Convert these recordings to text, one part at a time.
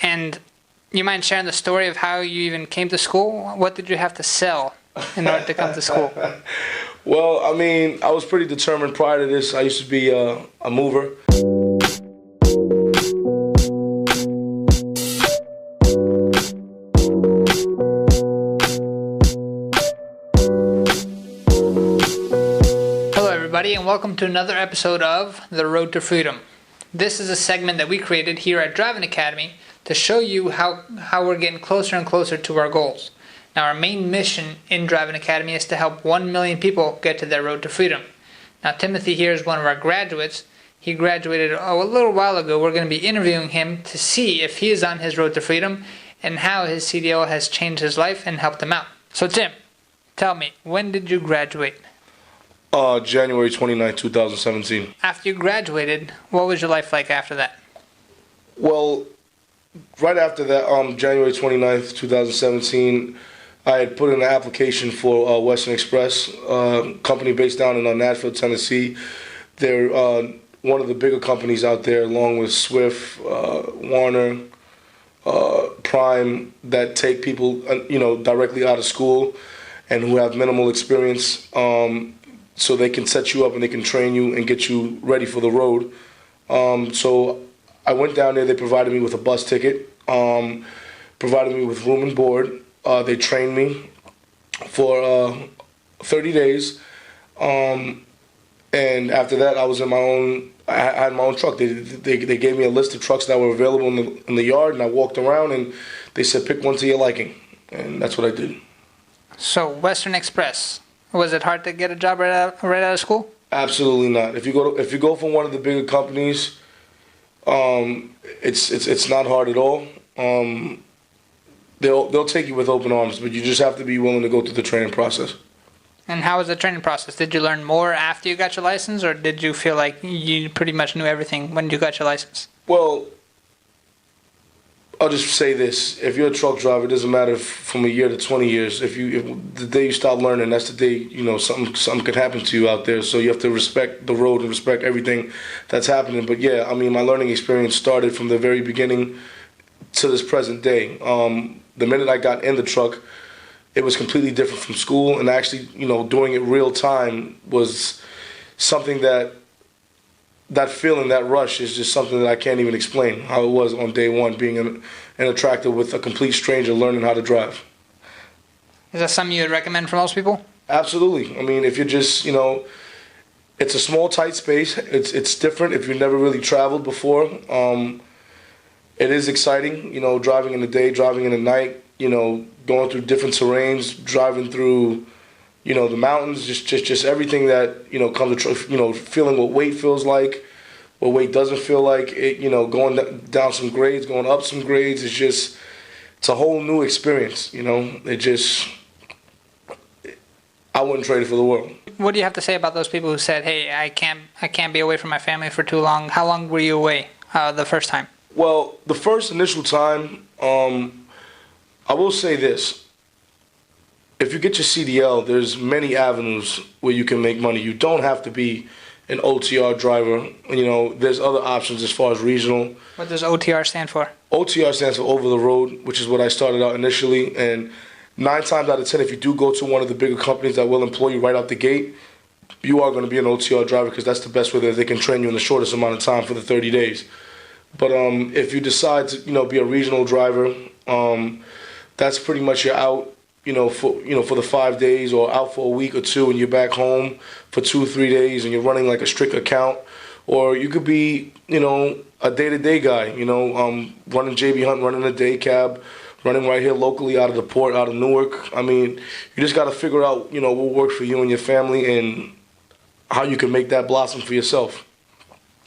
And you mind sharing the story of how you even came to school? What did you have to sell in order to come to school? Well, I mean, I was pretty determined prior to this. I used to be a mover. Hello everybody, and welcome to another episode of The Road to Freedom. This is a segment that we created here at Driving Academy to show you how we're getting closer and closer to our goals. Now, our main mission in Driving Academy is to help 1 million people get to their road to freedom. Now, Timothy here is one of our graduates. He graduated a little while ago. We're going to be interviewing him to see if he is on his road to freedom and how his CDL has changed his life and helped him out. So, Tim, tell me, when did you graduate? January 29, 2017. After you graduated, what was your life like after that? Well, right after that, January 29th, 2017, I had put in an application for Western Express, company based down in Nashville, Tennessee. They're one of the bigger companies out there, along with Swift, Warner, Prime, that take people, directly out of school and who have minimal experience, so they can set you up and they can train you and get you ready for the road. So I went down there. They provided me with a bus ticket, provided me with room and board. They trained me for 30 days. And after that, I was in my own. I had my own truck. They gave me a list of trucks that were available in the yard, and I walked around, and they said, pick one to your liking, and that's what I did. So Western Express, was it hard to get a job right out of school? Absolutely not. If you go for one of the bigger companies, it's not hard at all. They'll take you with open arms, but you just have to be willing to go through the training process. And how was the training process? Did you learn more after you got your license, or did you feel like you pretty much knew everything when you got your license? Well, I'll just say this: if you're a truck driver, it doesn't matter from a year to 20 years. If the day you stop learning, that's the day something could happen to you out there. So you have to respect the road and respect everything that's happening. But yeah, I mean, my learning experience started from the very beginning to this present day. The minute I got in the truck, it was completely different from school, and actually, doing it real time was something that feeling, that rush is just something that I can't even explain how it was on day one, being in a tractor with a complete stranger learning how to drive. Is that something you would recommend for most people? Absolutely. I mean, if you're just, it's a small, tight space. It's different if you've never really traveled before. It is exciting, driving in the day, driving in the night, going through different terrains, driving through, the mountains, just everything that, comes to, feeling what weight feels like, what weight doesn't feel like, going down some grades, going up some grades. It's a whole new experience, I wouldn't trade it for the world. What do you have to say about those people who said, hey, I can't be away from my family for too long? How long were you away the first time? Well, the first initial time, I will say this. If you get your CDL, there's many avenues where you can make money. You don't have to be an OTR driver. There's other options as far as regional. What does OTR stand for? OTR stands for over the road, which is what I started out initially. And 9 times out of 10, if you do go to one of the bigger companies that will employ you right out the gate, you are going to be an OTR driver, because that's the best way that they can train you in the shortest amount of time for the 30 days. But if you decide to, be a regional driver, that's pretty much you're out, for the 5 days, or out for a week or two, and you're back home for 2-3 days, and you're running like a strict account. Or you could be, a day-to-day guy, running JB Hunt, running a day cab, running right here locally out of the port, out of Newark. I mean, you just got to figure out, what works for you and your family, and how you can make that blossom for yourself.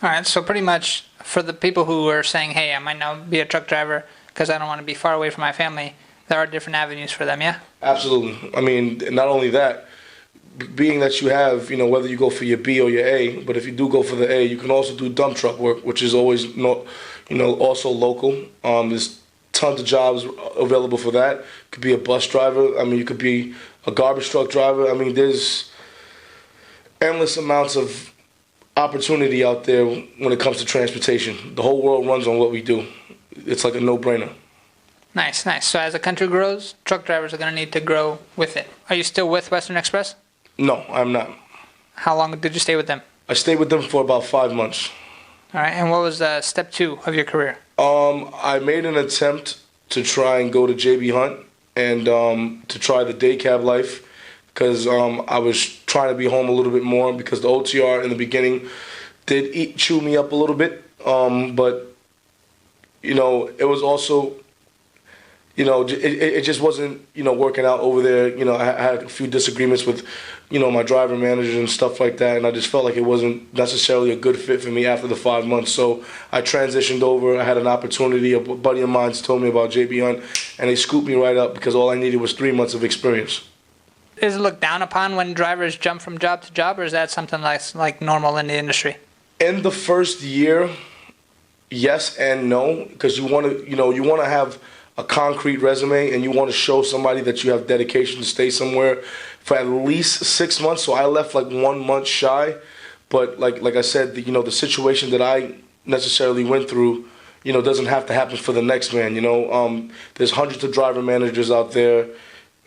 All right, so pretty much for the people who are saying, hey, I might not be a truck driver because I don't want to be far away from my family, there are different avenues for them, yeah? Absolutely. I mean, not only that, being that you have, whether you go for your B or your A, but if you do go for the A, you can also do dump truck work, which is always, also local. There's tons of jobs available for that. You could be a bus driver. I mean, you could be a garbage truck driver. I mean, there's endless amounts of opportunity out there when it comes to transportation. The whole world runs on what we do. it's like a no-brainer. Nice, nice. So as the country grows, truck drivers are going to need to grow with it. Are you still with Western Express? No, I'm not. How long did you stay with them? I stayed with them for about 5 months. All right, and what was step 2 of your career? I made an attempt to try and go to JB Hunt and to try the day cab life because I was trying to be home a little bit more because the OTR in the beginning did chew me up a little bit. But, it was also, it just wasn't, working out over there. I had a few disagreements with, my driver managers and stuff like that, and I just felt like it wasn't necessarily a good fit for me after the 5 months. So I transitioned over. I had an opportunity. A buddy of mine told me about JB Hunt, and they scooped me right up because all I needed was 3 months of experience. Is it looked down upon when drivers jump from job to job, or is that something like normal in the industry? In the first year, yes and no, because you want to have a concrete resume and you want to show somebody that you have dedication to stay somewhere for at least 6 months. So I left like 1 month shy, but like I said, the situation that I necessarily went through, doesn't have to happen for the next man. There's hundreds of driver managers out there,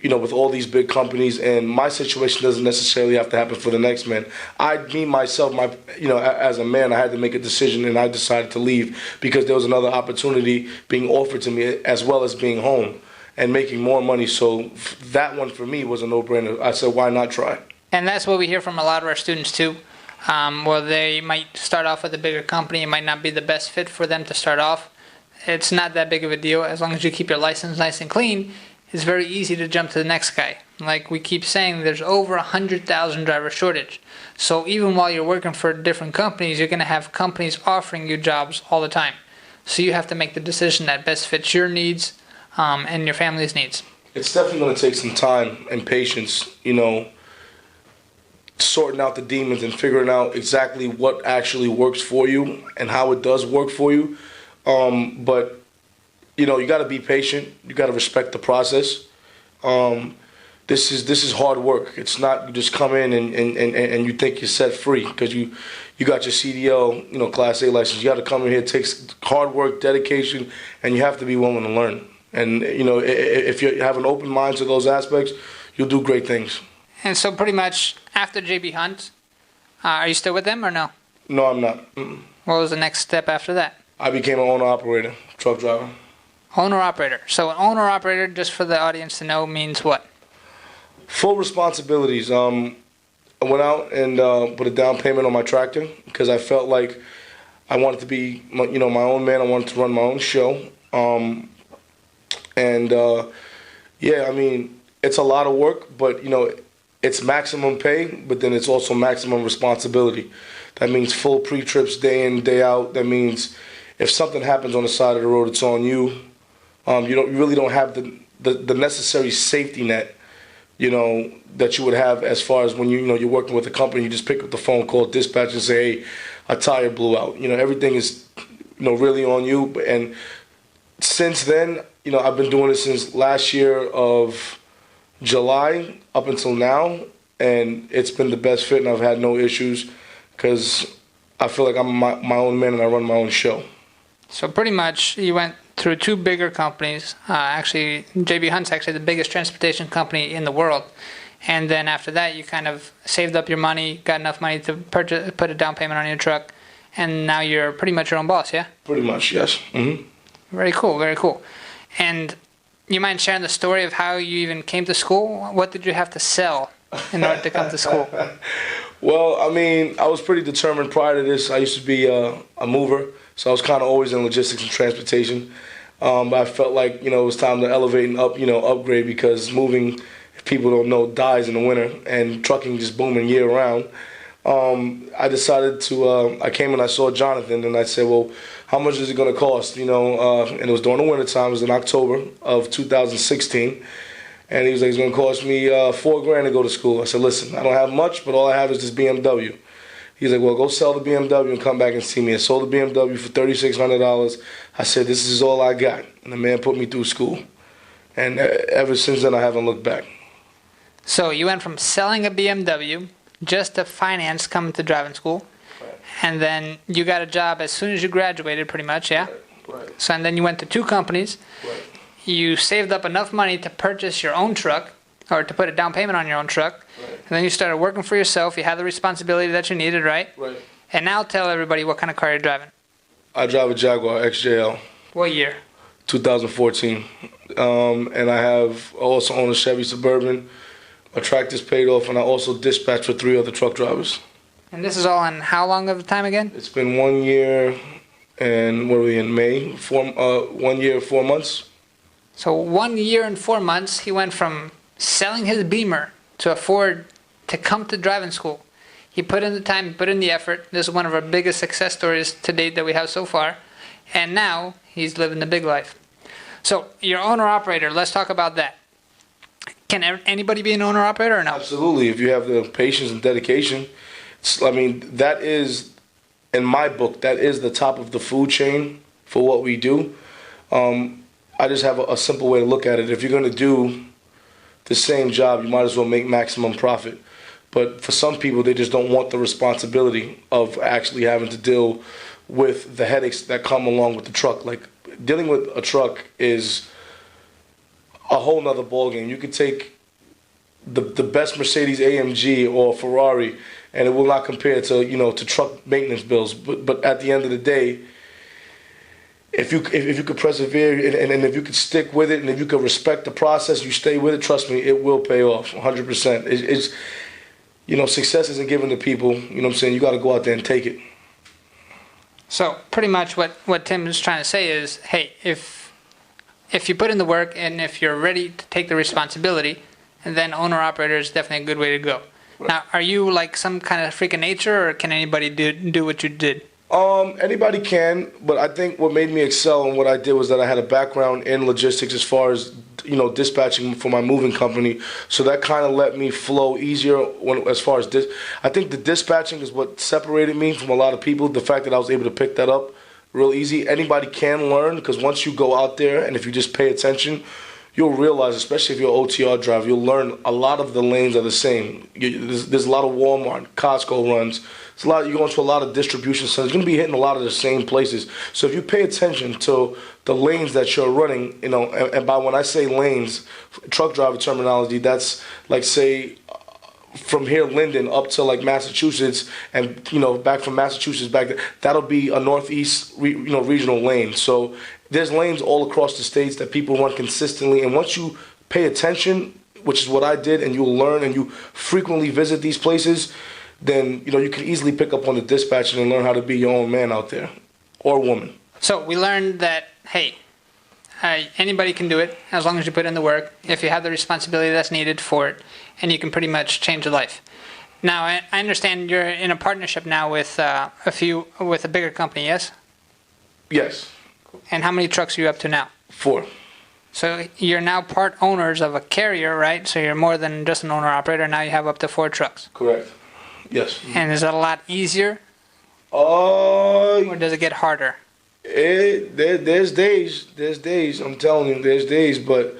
with all these big companies, and my situation doesn't necessarily have to happen for the next man. Myself, as a man, I had to make a decision, and I decided to leave because there was another opportunity being offered to me, as well as being home and making more money. So that one for me was a no-brainer. I said, why not try? And that's what we hear from a lot of our students too. Well, they might start off with a bigger company. It might not be the best fit for them to start off. It's not that big of a deal as long as you keep your license nice and clean. It's very easy to jump to the next guy. Like we keep saying, there's over 100,000 driver shortage. So even while you're working for different companies, you're going to have companies offering you jobs all the time. So you have to make the decision that best fits your needs and your family's needs. It's definitely going to take some time and patience, sorting out the demons and figuring out exactly what actually works for you and how it does work for you. But you got to be patient. You got to respect the process. This is hard work. It's not you just come in and you think you're set free because you got your CDL, Class A license. You got to come in here. It takes hard work, dedication, and you have to be willing to learn. And if you have an open mind to those aspects, you'll do great things. And so pretty much after JB Hunt, are you still with them or no? No, I'm not. Mm-mm. What was the next step after that? I became an owner-operator, truck driver. Owner-operator. So an owner-operator, just for the audience to know, means what? Full responsibilities. I went out and put a down payment on my tractor because I felt like I wanted to be, my own man. I wanted to run my own show. It's a lot of work, but, it's maximum pay, but then it's also maximum responsibility. That means full pre-trips day in, day out. That means if something happens on the side of the road, it's on you. You really don't have the necessary safety net, that you would have as far as when you're working with a company. You just pick up the phone, call dispatch, and say, hey, a tire blew out. Everything is really on you. And since then, I've been doing it since last year of July up until now, and it's been the best fit, and I've had no issues because I feel like I'm my own man and I run my own show. So pretty much you went through 2 bigger companies. Actually, JB Hunt's actually the biggest transportation company in the world. And then after that, you kind of saved up your money, got enough money to put a down payment on your truck, and now you're pretty much your own boss, yeah? Pretty much, yes. Mm-hmm. Very cool, very cool. And you mind sharing the story of how you even came to school? What did you have to sell in order to come to school? Well, I was pretty determined prior to this. I used to be a mover, so I was kind of always in logistics and transportation. But I felt like, it was time to elevate and upgrade because moving, if people don't know, dies in the winter, and trucking just booming year round. I decided to, I came and I saw Jonathan, and I said, well, how much is it going to cost? And it was during the winter time. It was in October of 2016. And he was like, it's going to cost me $4,000 to go to school. I said, listen, I don't have much, but all I have is this BMW. He's like, well, go sell the BMW and come back and see me. I sold the BMW for $3,600. I said, this is all I got. And the man put me through school. And ever since then, I haven't looked back. So you went from selling a BMW just to finance coming to driving school. Right. And then you got a job as soon as you graduated, pretty much, yeah? Right. So, and then you went to 2 companies. Right. You saved up enough money to purchase your own truck, or to put a down payment on your own truck. Right. And then you started working for yourself. You had the responsibility that you needed, right? Right. And now tell everybody what kind of car you're driving. I drive a Jaguar XJL. What year? 2014. And I also own a Chevy Suburban. My tractor's paid off, and I also dispatch for 3 other truck drivers. And this is all in how long of a time again? It's been 1 year, and what are we in May? 1 year, 4 months. So 1 year and 4 months, he went from selling his Beamer to afford to come to driving school. He put in the time, he put in the effort. This is one of our biggest success stories to date that we have so far. And now he's living the big life. So your owner-operator, let's talk about that. Can anybody be an owner-operator or no? Absolutely, if you have the patience and dedication. That is, in my book, that is the top of the food chain for what we do. I just have a simple way to look at it. If you're going to do the same job, you might as well make maximum profit. But for some people, they just don't want the responsibility of actually having to deal with the headaches that come along with the truck. Like, dealing with a truck is a whole nother ballgame. You could take the best Mercedes AMG or Ferrari, and it will not compare to truck maintenance bills. But at the end of the day, if you could persevere and if you could stick with it, and if you could respect the process, you stay with it. Trust me, it will pay off 100%. It's success isn't given to people. You know what I'm saying? You got to go out there and take it. So pretty much what Tim is trying to say is, hey, if you put in the work and if you're ready to take the responsibility, then owner-operator is definitely a good way to go. Right. Now, are you like some kind of freak of nature, or can anybody do what you did? Anybody can, but I think what made me excel in what I did was that I had a background in logistics as far as dispatching for my moving company, so that kind of let me flow easier as far as this. I think the dispatching is what separated me from a lot of people. The fact that I was able to pick that up real easy. Anybody can learn, because once you go out there and if you just pay attention, you'll realize, especially if you're an OTR driver, you'll learn a lot of the lanes are the same. There's a lot of Walmart, Costco runs. You go into a lot of distribution centers. You're going to be hitting a lot of the same places. So if you pay attention to the lanes that you're running, and by when I say lanes, truck driver terminology, that's like, say, from here, Linden, up to like Massachusetts, and back from Massachusetts back there, that'll be a northeast regional lane. So there's lanes all across the states that people run consistently, and once you pay attention, which is what I did, and you'll learn and you frequently visit these places, then you can easily pick up on the dispatching and learn how to be your own man out there, or woman. So we learned that, hey, anybody can do it as long as you put in the work, if you have the responsibility that's needed for it, and you can pretty much change your life. Now, I understand you're in a partnership now with with a bigger company, yes? Yes. And how many trucks are you up to now? 4. So you're now part owners of a carrier, right? So you're more than just an owner-operator. Now you have up to 4 trucks. Correct. Yes. And is that a lot easier? Or does it get harder? There's days. I'm telling you, there's days. But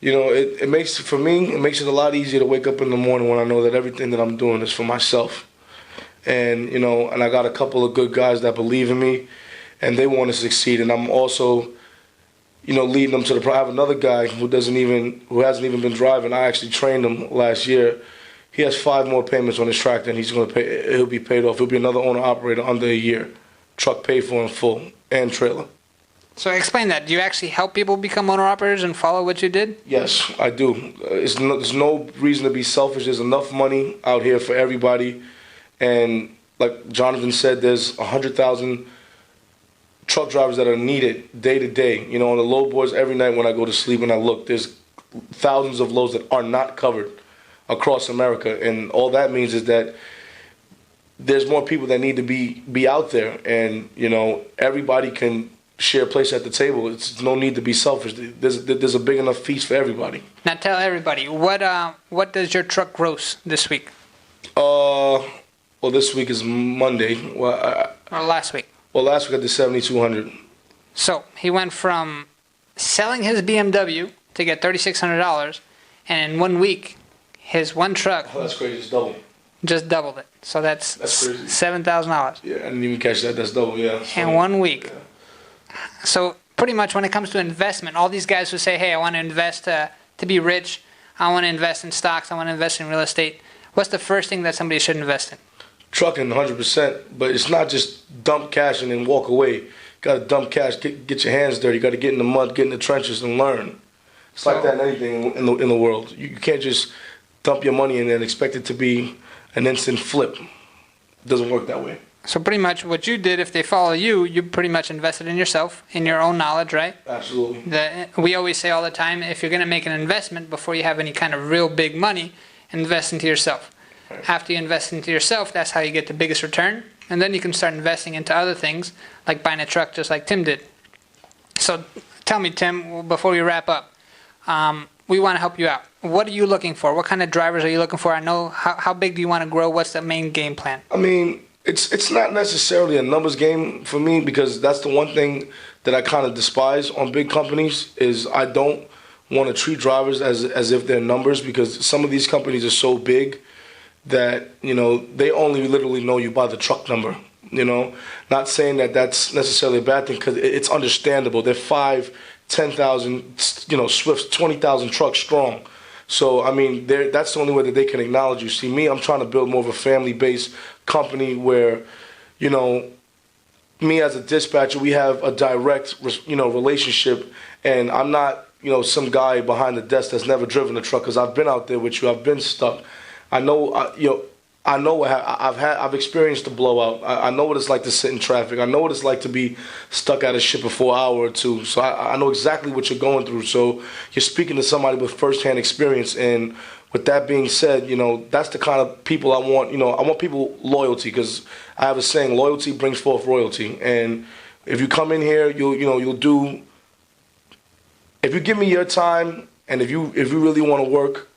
it makes it a lot easier to wake up in the morning when I know that everything that I'm doing is for myself. And and I got a couple of good guys that believe in me, and they want to succeed. And I'm also, leading them to the. I have another guy who hasn't even been driving. I actually trained him last year. He has 5 more payments on his tractor, and he'll be paid off. He'll be another owner-operator under a year. Truck paid for in full, and trailer. So explain that. Do you actually help people become owner-operators and follow what you did? Yes, I do. There's no reason to be selfish. There's enough money out here for everybody. And like Jonathan said, there's 100,000 truck drivers that are needed day to day. On the load boards every night when I go to sleep and I look, there's thousands of loads that are not covered across America, and all that means is that there's more people that need to be out there, and everybody can share a place at the table. It's no need to be selfish. There's a big enough feast for everybody. Now tell everybody, what does your truck gross this week? Well, this week is Monday. Or last week? Well, last week I did 7,200. So he went from selling his BMW to get $3,600, and in 1 week, his one truck. Oh, that's crazy. Just doubled it. So that's crazy. $7,000. Yeah, I didn't even catch that. That's double, yeah. In 1 week. Yeah. So pretty much when it comes to investment, all these guys who say, hey, I want to invest to be rich, I want to invest in stocks, I want to invest in real estate, what's the first thing that somebody should invest in? Trucking, 100%. But it's not just dump cash and then walk away. You got to dump cash, get your hands dirty. You got to get in the mud, get in the trenches and learn. It's like that in anything in the world. You can't just dump your money in there and expect it to be an instant flip. It doesn't work that way. So pretty much what you did, if they follow you, you pretty much invested in yourself, in your own knowledge, right? Absolutely. We always say all the time, if you're going to make an investment before you have any kind of real big money, invest into yourself. Right. After you invest into yourself, that's how you get the biggest return. And then you can start investing into other things, like buying a truck just like Tim did. So tell me, Tim, before we wrap up, we want to help you out. What are you looking for? What kind of drivers are you looking for? I know, how big do you want to grow? What's the main game plan? I mean, it's not necessarily a numbers game for me, because that's the one thing that I kind of despise on big companies is I don't want to treat drivers as if they're numbers, because some of these companies are so big that, you know, they only literally know you by the truck number, you know. Not saying that that's necessarily a bad thing, because it's understandable. They're 5,000, 10,000, you know, Swifts, 20,000 trucks strong. So, I mean, that's the only way that they can acknowledge you. See, me, I'm trying to build more of a family-based company where, you know, me as a dispatcher, we have a direct, you know, relationship, and I'm not, you know, some guy behind the desk that's never driven a truck, because I've been out there with you. I've been stuck. I know, you know, I know what I've experienced the blowout. I know what it's like to sit in traffic. I know what it's like to be stuck at a ship for an hour or two. So I know exactly what you're going through. So you're speaking to somebody with firsthand experience. And with that being said, you know, that's the kind of people I want. You know, I want people loyalty, because I have a saying: loyalty brings forth royalty. And if you come in here, you'll do. If you give me your time, and if you really want to work,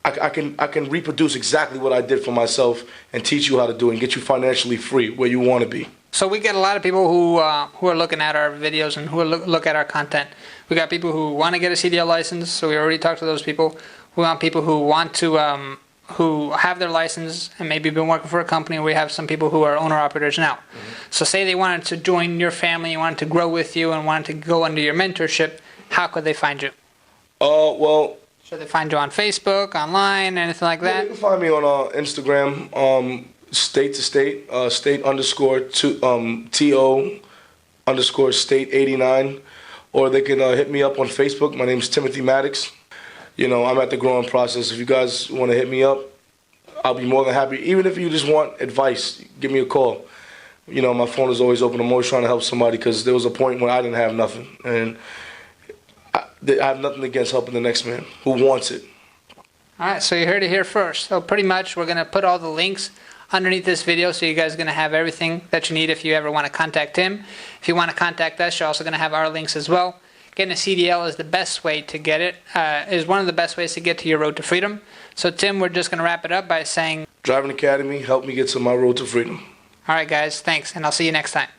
I can reproduce exactly what I did for myself and teach you how to do it and get you financially free where you want to be. So we get a lot of people who are looking at our videos and who look at our content. We got people who want to get a CDL license, so we already talked to those people. We want people who want to who have their license and maybe been working for a company. We have some people who are owner-operators now. Mm-hmm. So say they wanted to join your family, wanted to grow with you, and wanted to go under your mentorship, how could they find you? Well... Should they find you on Facebook, online, anything like that? Yeah, you can find me on Instagram, state to state, state underscore TO underscore state 89. Or they can hit me up on Facebook. My name's Timothy MADOX. You know, I'm at the growing process. If you guys want to hit me up, I'll be more than happy. Even if you just want advice, give me a call. You know, my phone is always open. I'm always trying to help somebody, because there was a point when I didn't have nothing. And I have nothing against helping the next man who wants it. All right, so you heard it here first. So pretty much we're going to put all the links underneath this video, so you guys are going to have everything that you need if you ever want to contact him. If you want to contact us, you're also going to have our links as well. Getting a CDL is the best way to get it, is one of the best ways to get to your road to freedom. So Tim, we're just going to wrap it up by saying, Driving Academy, help me get to my road to freedom. All right, guys, thanks, and I'll see you next time.